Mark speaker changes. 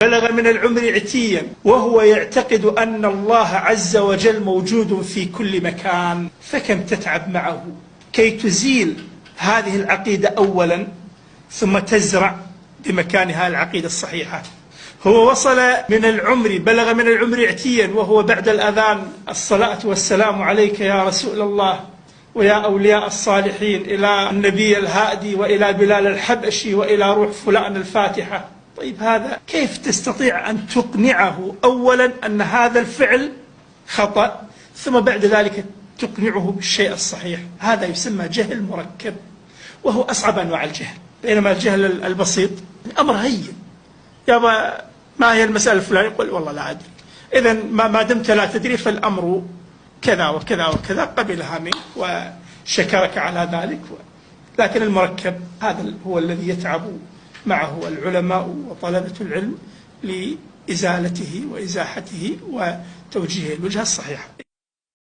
Speaker 1: بلغ من العمر عتيا وهو يعتقد أن الله عز وجل موجود في كل مكان، فكم تتعب معه كي تزيل هذه العقيدة أولا ثم تزرع بمكانها العقيدة الصحيحة. هو وصل من العمر، بلغ من العمر عتيا وهو بعد الأذان الصلاة والسلام عليك يا رسول الله ويا أولياء الصالحين، إلى النبي الهادي وإلى بلال الحبشي وإلى روح فلان الفاتحة. طيب هذا كيف تستطيع أن تقنعه أولا أن هذا الفعل خطأ ثم بعد ذلك تقنعه بالشيء الصحيح؟ هذا يسمى جهل مركب، وهو أصعب أنواع الجهل. بينما الجهل البسيط أمر هين، يابا ما هي المسألة الفلانية؟ يقول والله لا أدري. إذا ما دمت لا تدري فالأمر كذا وكذا وكذا، قبلها منك وشكرك على ذلك. لكن المركب هذا هو الذي يتعب معه العلماء وطلبة العلم لإزالته وإزاحته وتوجيهه الوجهة الصحيحة.